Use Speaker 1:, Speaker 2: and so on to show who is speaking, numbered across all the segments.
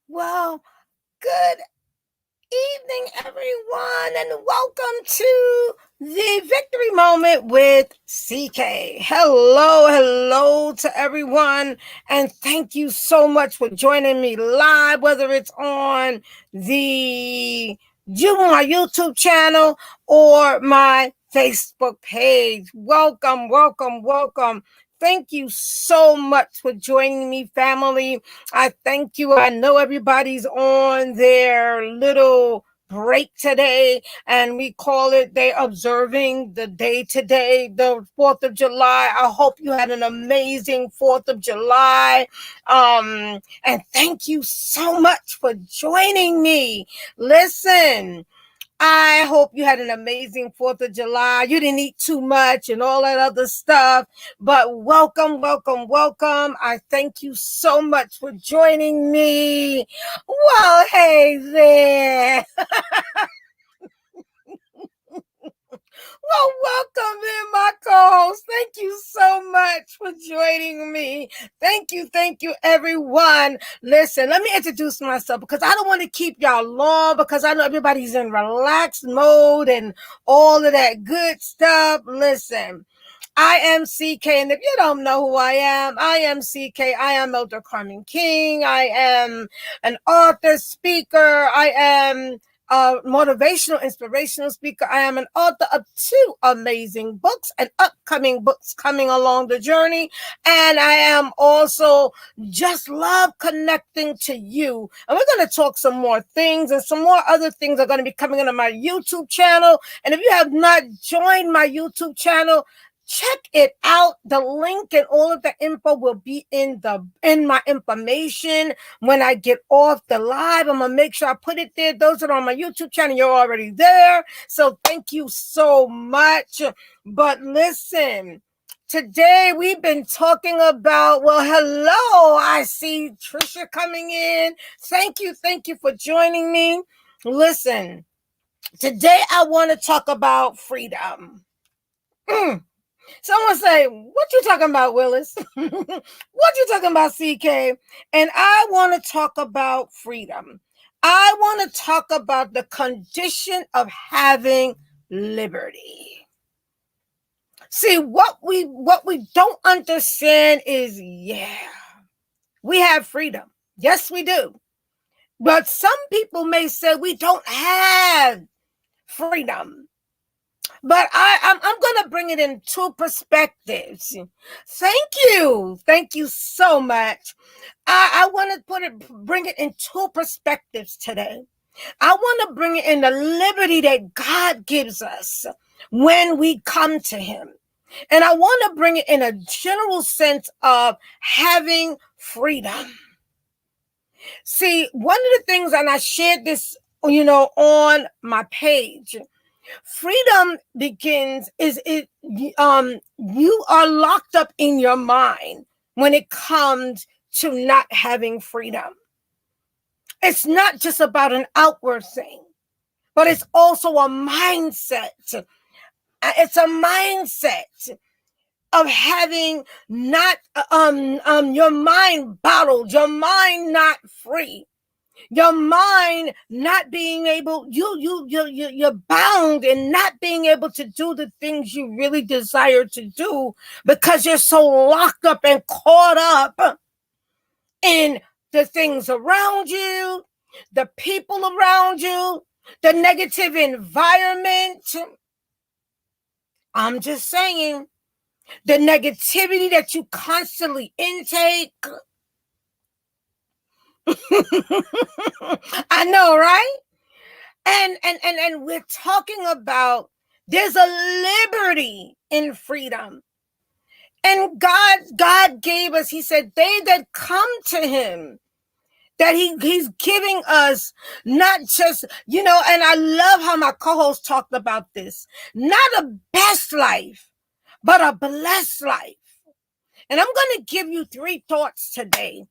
Speaker 1: Well, good evening, everyone, and welcome to the Victory Moment with CK. Hello to everyone, and thank you so much for joining me live, whether it's on my YouTube channel or my Facebook page. Welcome. Thank you so much for joining me, family. I thank you. I know everybody's on their little break today, and we call it they observing the day today, the 4th of July. I hope you had an amazing 4th of July. And thank you so much for joining me. Listen, I hope you had an amazing 4th of July. You didn't eat too much and all that other stuff. But welcome. I thank you so much for joining me. Well, hey there. Well, welcome in, my co-host. Thank you so much for joining me. Thank you, everyone. Listen, let me introduce myself because I don't want to keep y'all long because I know everybody's in relaxed mode and all of that good stuff. Listen, I am CK, and if you don't know who I am CK. I am Elder Carmen King. I am an author, speaker. I am a motivational, inspirational speaker. I am an author of 2 amazing books and upcoming books coming along the journey. And I am also just love connecting to you. And we're going to talk some more things, and some more other things are going to be coming into my YouTube channel. And if you have not joined my YouTube channel, check it out. The link and all of the info will be in my information when I get off the live. I'm gonna make sure I put it there. Those that are on my YouTube channel, you're already there. So thank you so much. But listen, today we've been talking about, well, hello. I see Trisha coming in. Thank you for joining me. Listen, today I want to talk about freedom. Someone say, what you talking about, Willis? What you talking about, CK? And I want to talk about freedom. I want to talk about the condition of having liberty. See, what we don't understand is, we have freedom. Yes, we do. But some people may say we don't have freedom. But I'm going to bring it in 2 perspectives. Thank you so much. I want to bring it in 2 perspectives today. I want to bring it in the liberty that God gives us when we come to Him. And I want to bring it in a general sense of having freedom. See, one of the things, and I shared this, on my page. Freedom begins you are locked up in your mind when it comes to not having freedom. It's not just about an outward thing, but it's also a mindset. It's a mindset of having not your mind bottled, your mind not free. Your mind not being able, you're bound and not being able to do the things you really desire to do because you're so locked up and caught up in the things around you, the people around you, the negative environment. I'm just saying, the negativity that you constantly intake. I know, right? And we're talking about there's a liberty in freedom. And God gave us, He said, they that come to Him, that He's giving us not just, and I love how my co-host talked about this, not a best life, but a blessed life. And I'm going to give you 3 thoughts today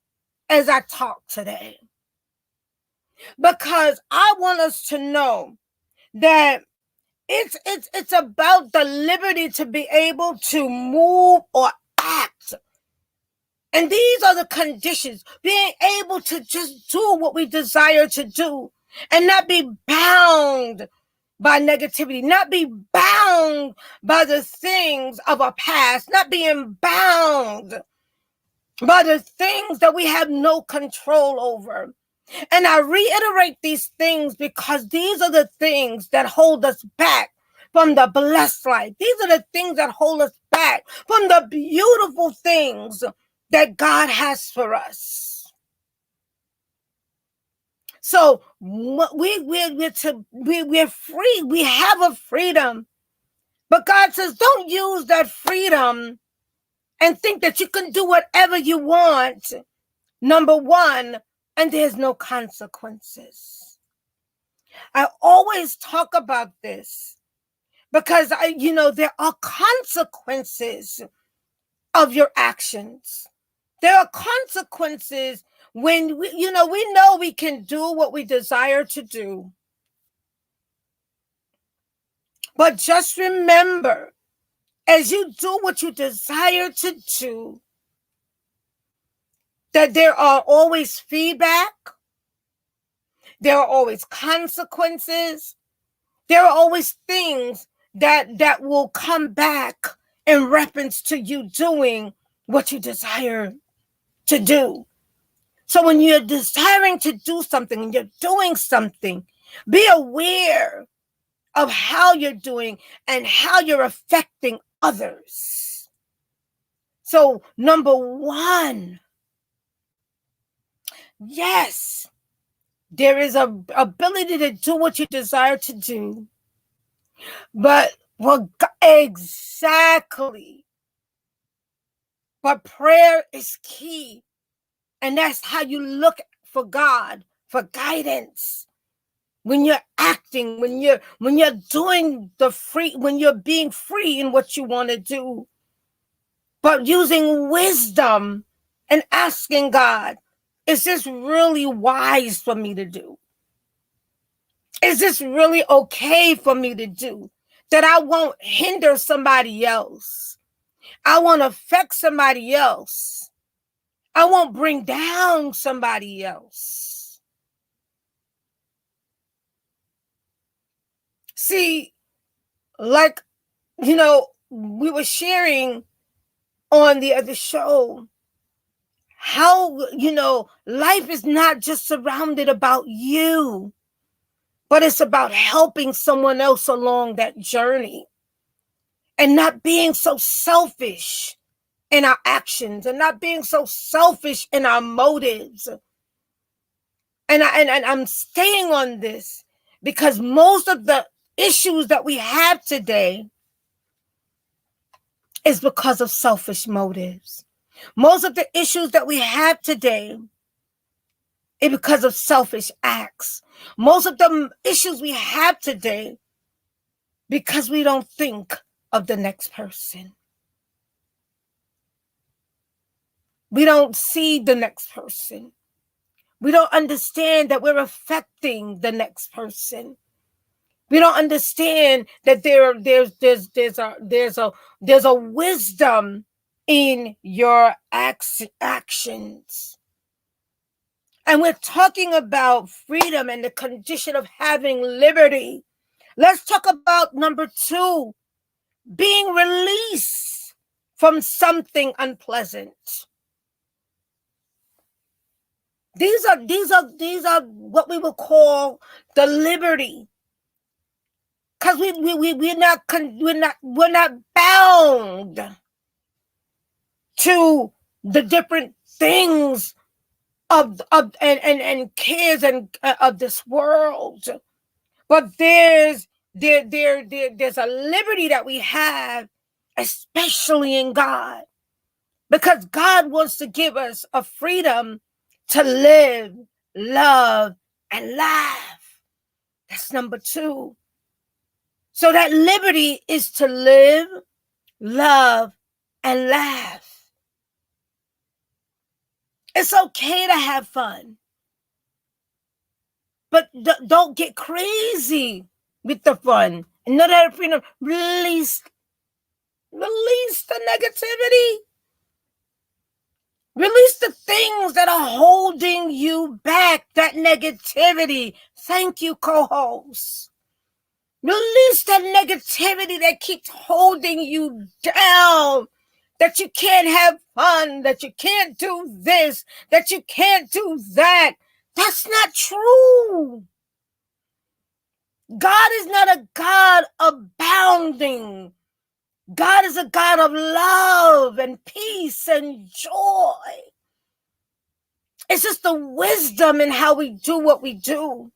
Speaker 1: as I talk today. Because I want us to know that it's about the liberty to be able to move or act And these are the conditions, being able to just do what we desire to do and not be bound by negativity, not be bound by the things of our past, not being bound by the things that we have no control over. And I reiterate these things because these are the things that hold us back from the blessed life. These are the things that hold us back from the beautiful things that God has for us. So we're free. We have a freedom. But God says, don't use that freedom and think that you can do whatever you want. Number one, and there's no consequences. I always talk about this because there are consequences of your actions. There are consequences when we know we can do what we desire to do. But just remember, as you do what you desire to do, that there are always feedback, there are always consequences, there are always things that will come back in reference to you doing what you desire to do. So when you're desiring to do something and you're doing something, be aware of how you're doing and how you're affecting others. So number one, yes, there is a ability to do what you desire to do. But exactly. But prayer is key. And that's how you look for God, for guidance. When you're acting, when you're doing when you're being free in what you want to do. But using wisdom and asking God, is this really wise for me to do? Is this really okay for me to do? That I won't hinder somebody else. I won't affect somebody else. I won't bring down somebody else. See, like, we were sharing on the other show how, life is not just surrounded about you, but it's about helping someone else along that journey and not being so selfish in our actions and not being so selfish in our motives. And I'm staying on this because most of the issues that we have today is because of selfish motives. Most of the issues that we have today is because of selfish acts. Most of the issues we have today because we don't think of the next person. We don't see the next person. We don't understand that we're affecting the next person. We don't understand that there's a wisdom in your actions. And we're talking about freedom and the condition of having liberty. Let's talk about number two, being released from something unpleasant. These are what we would call the liberty. Because we're not bound to the different things of and cares and of this world, but there's a liberty that we have, especially in God, because God wants to give us a freedom to live, love, and laugh. That's number two. So that liberty is to live, love, and laugh. It's okay to have fun, but don't get crazy with the fun. And know that freedom, release the negativity. Release the things that are holding you back, that negativity. Thank you, co-host. Release that negativity that keeps holding you down, that you can't have fun, that you can't do this, that you can't do that. That's not true. God is not a God abounding. God is a God of love and peace and joy. It's just the wisdom in how we do what we do.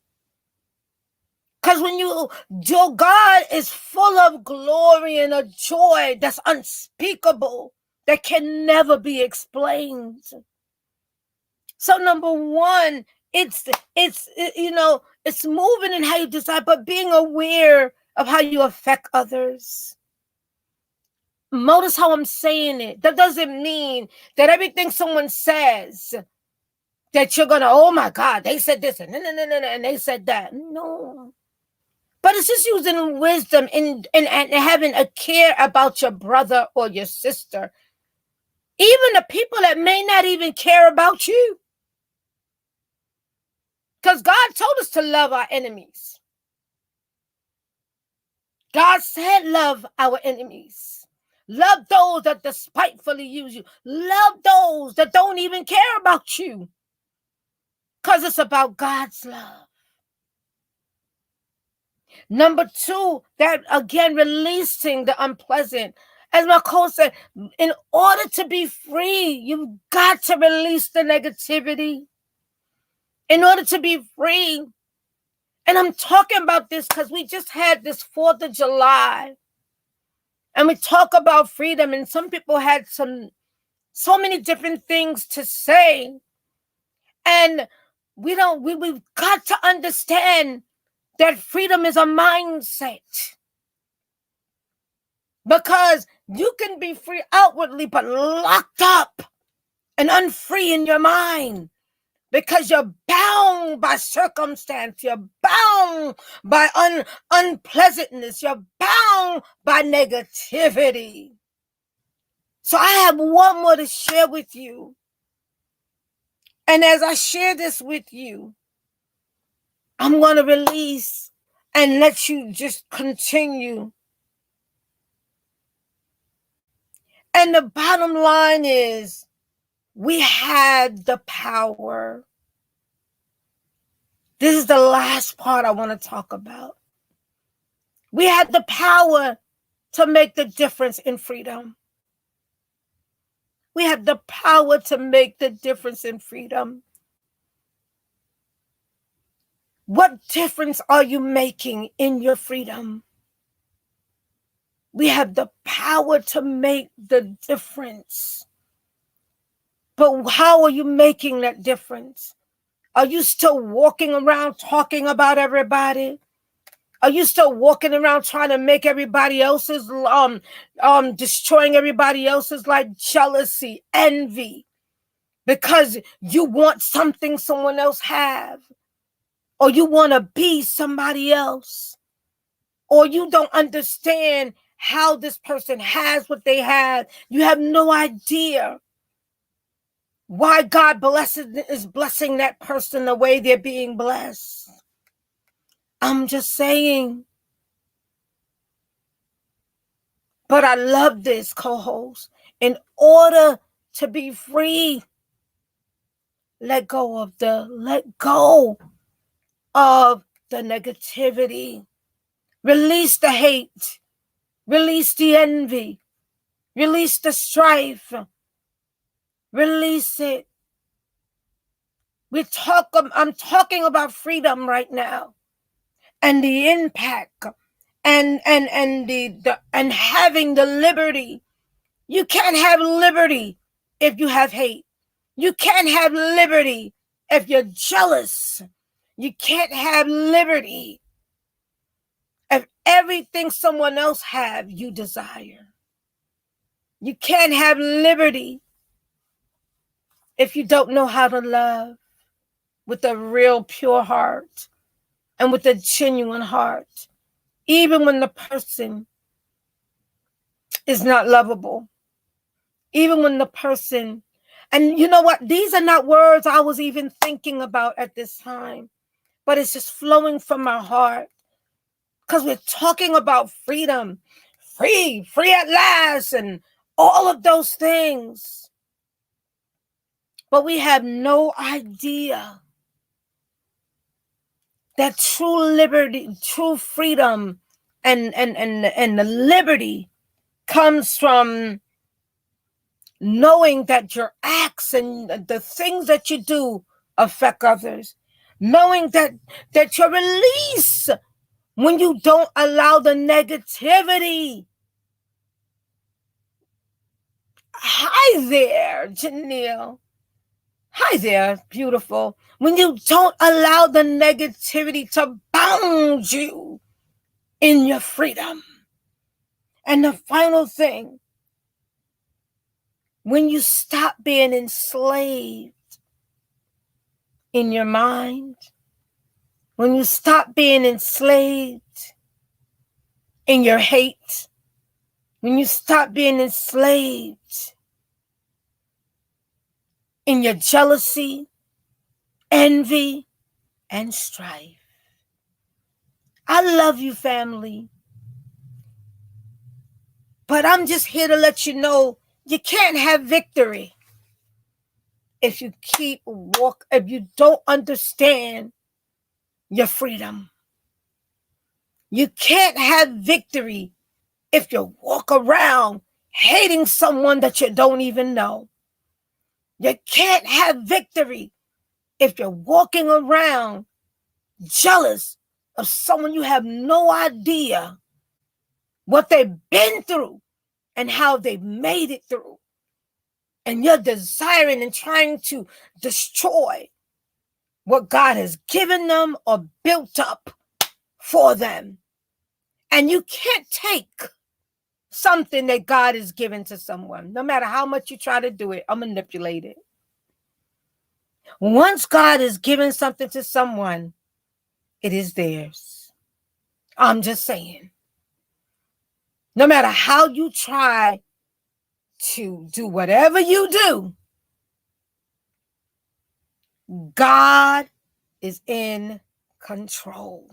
Speaker 1: Because when you do, God is full of glory and a joy that's unspeakable, that can never be explained. So number one, it's moving in how you decide, but being aware of how you affect others. Notice how I'm saying it. That doesn't mean that everything someone says that you're gonna, oh my God, they said this and they said that. No. But it's just using wisdom and having a care about your brother or your sister. Even the people that may not even care about you. Because God told us to love our enemies. God said love our enemies. Love those that despitefully use you. Love those that don't even care about you. Because it's about God's love. Number two, that again, releasing the unpleasant. As my coach said, in order to be free, you've got to release the negativity. In order to be free. And I'm talking about this because we just had this 4th of July. And we talk about freedom. And some people had so many different things to say. And we've got to understand that freedom is a mindset. Because you can be free outwardly, but locked up and unfree in your mind. Because you're bound by circumstance. You're bound by unpleasantness. You're bound by negativity. So I have one more to share with you. And as I share this with you, I'm going to release and let you just continue. And the bottom line is, we had the power. This is the last part I want to talk about. We had the power to make the difference in freedom. We had the power to make the difference in freedom. What difference are you making in your freedom? We have the power to make the difference. But how are you making that difference? Are you still walking around talking about everybody? Are you still walking around trying to make everybody else's, destroying everybody else's, like jealousy, envy, because you want something someone else have, or you want to be somebody else, or you don't understand how this person has what they have. You have no idea why God is blessing that person the way they're being blessed. I'm just saying. But I love this, co-host. In order to be free, let go of the negativity. Release the hate. Release the envy. Release the strife. Release it. I'm talking about freedom right now, and the impact, and having the liberty. You can't have liberty if you have hate. You can't have liberty if you're jealous. You can't have liberty if everything someone else have you desire. You can't have liberty if you don't know how to love with a real pure heart and with a genuine heart, even when the person is not lovable, even when the person And you know what? These are not words I was even thinking about at this time, but it's just flowing from my heart because we're talking about freedom, free at last, and all of those things. But we have no idea that true liberty, true freedom, and the liberty comes from knowing that your acts and the things that you do affect others. Knowing that you're released when you don't allow the negativity. Hi there, Janelle. Hi there, beautiful. When you don't allow the negativity to bound you in your freedom. And the final thing, when you stop being enslaved in your mind, when you stop being enslaved in your hate, when you stop being enslaved in your jealousy, envy, and strife. I love you, family. But I'm just here to let you know you can't have victory if you if you don't understand your freedom. You can't have victory if you walk around hating someone that you don't even know. You can't have victory if you're walking around jealous of someone you have no idea what they've been through and how they've made it through. And you're desiring and trying to destroy what God has given them or built up for them. And you can't take something that God has given to someone, no matter how much you try to do it or manipulate it. Once God has given something to someone, it is theirs. I'm just saying. No matter how you try to do whatever you do, God is in control.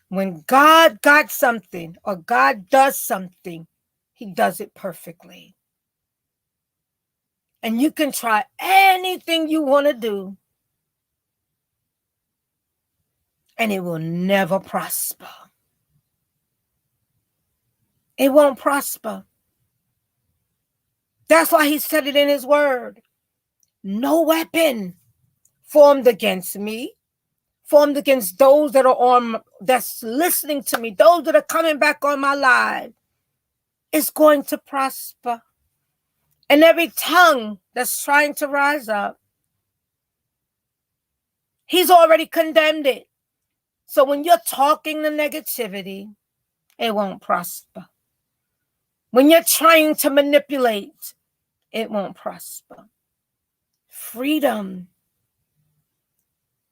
Speaker 1: When God got something or God does something, he does it perfectly. And you can try anything you want to do, and it will never prosper. It won't prosper. That's why he said it in his word. No weapon formed against me, formed against those that are that's listening to me, those that are coming back on my live, is going to prosper. And every tongue that's trying to rise up, he's already condemned it. So when you're talking the negativity, it won't prosper. When you're trying to manipulate, it won't prosper. Freedom.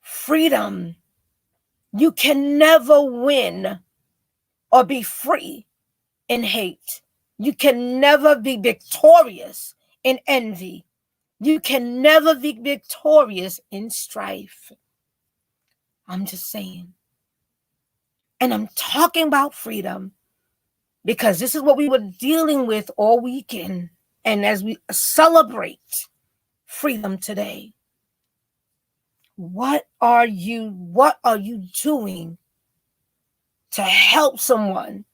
Speaker 1: Freedom. You can never win or be free in hate. You can never be victorious in envy. You can never be victorious in strife. I'm just saying. And I'm talking about freedom because this is what we were dealing with all weekend. And as we celebrate freedom today, what are you doing to help someone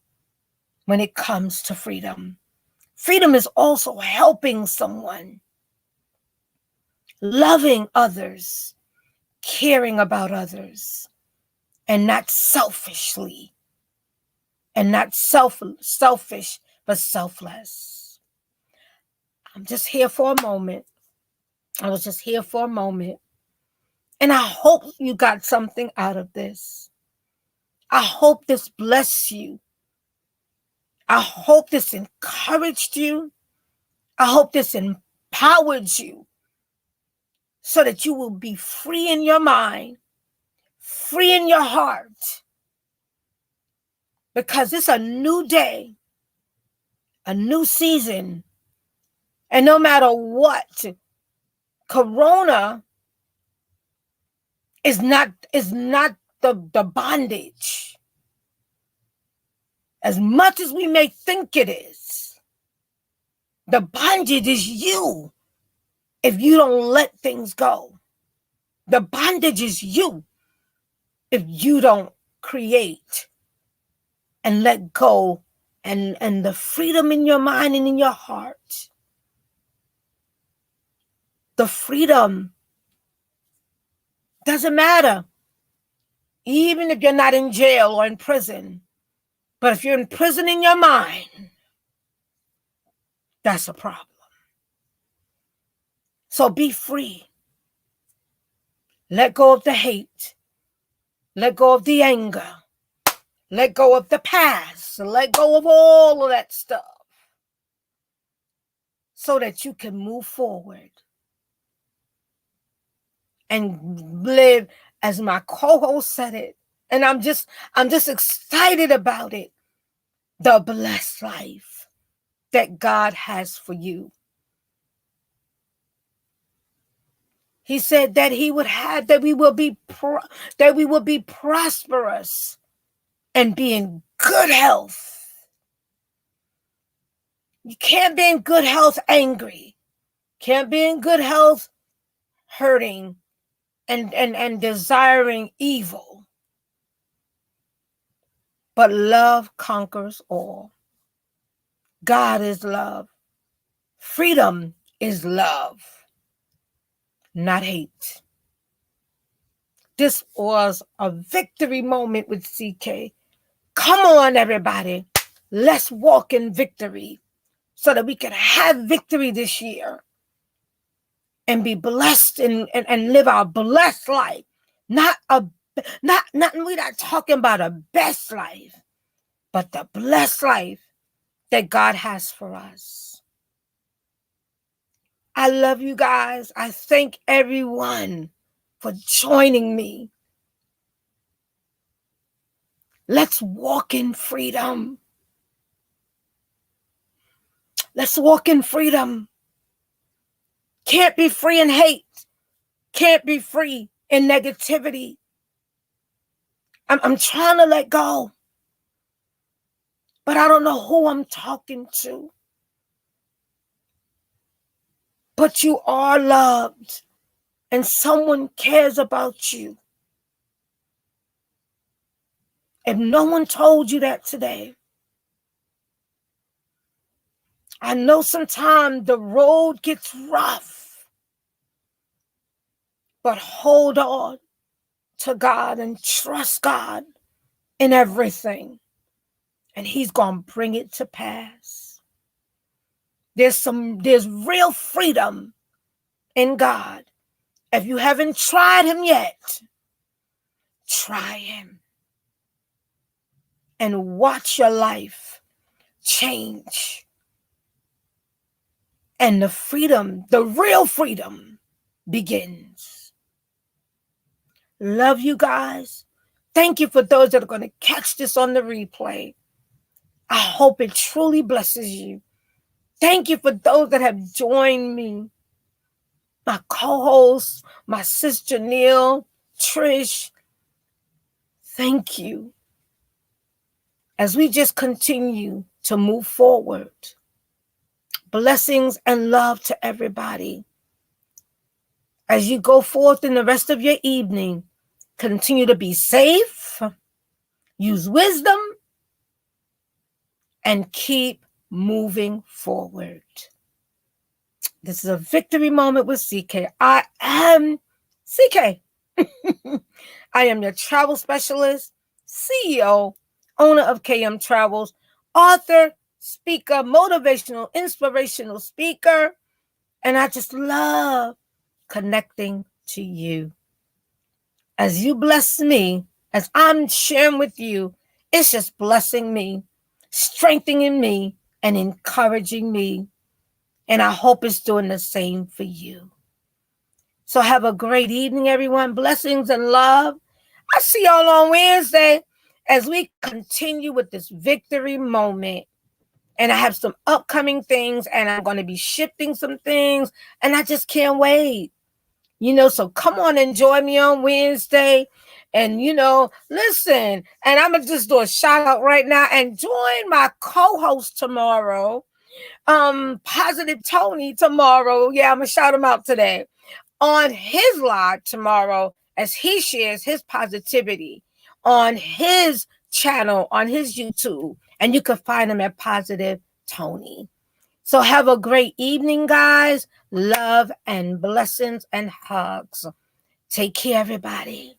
Speaker 1: when it comes to freedom? Freedom is also helping someone, loving others, caring about others, and not selfishly, and not selfish, but selfless. I'm just here for a moment. I was just here for a moment. And I hope you got something out of this. I hope this blessed you. I hope this encouraged you. I hope this empowered you so that you will be free in your mind, free in your heart, because it's a new day, a new season, And no matter what, Corona is not the bondage. As much as we may think it is, the bondage is you if you don't let things go. The bondage is you if you don't create and let go and the freedom in your mind and in your heart. The freedom doesn't matter. Even if you're not in jail or in prison. But if you're in prison in your mind, that's a problem. So be free. Let go of the hate. Let go of the anger. Let go of the past. Let go of all of that stuff so that you can move forward and live, as my co-host said it. And I'm just excited about it. The blessed life that God has for you. He said that he would have, that we will be prosperous and be in good health. You can't be in good health angry. Can't be in good health hurting and desiring evil. But love conquers all. God is love. Freedom is love, not hate. This was a victory moment with CK. Come on, everybody. Let's walk in victory so that we can have victory this year and be blessed and live our blessed life. We're not talking about a best life, but the blessed life that God has for us. I love you guys. I thank everyone for joining me. Let's walk in freedom. Let's walk in freedom. Can't be free in hate. Can't be free in negativity. I'm trying to let go. But I don't know who I'm talking to. But you are loved. And someone cares about you. If no one told you that today, I know sometimes the road gets rough. But hold on to God and trust God in everything. And he's going to bring it to pass. There's real freedom in God. If you haven't tried him yet, try him. And watch your life change. And the freedom, the real freedom, begins. Love you guys. Thank you for those that are going to catch this on the replay. I hope it truly blesses you. Thank you for those that have joined me. My co-hosts, my sister Neil, Trish. Thank you. As we just continue to move forward. Blessings and love to everybody. As you go forth in the rest of your evening, continue to be safe, use wisdom, and keep moving forward. This is a victory moment with CK. I am CK. I am your travel specialist, CEO, owner of KM Travels, author, speaker, motivational, inspirational speaker, and I just love connecting to you. As you bless me, as I'm sharing with you, it's just blessing me, strengthening me, and encouraging me. And I hope it's doing the same for you. So have a great evening, everyone. Blessings and love. I'll see y'all on Wednesday as we continue with this victory moment. And I have some upcoming things, and I'm going to be shifting some things, and I just can't wait. So come on and join me on Wednesday. And, listen, and I'm going to just do a shout out right now and join my co-host tomorrow, Positive Tony tomorrow. Yeah, I'm going to shout him out today on his live tomorrow as he shares his positivity on his channel, on his YouTube. And you can find him at Positive Tony. So have a great evening, guys. Love and blessings and hugs. Take care, everybody.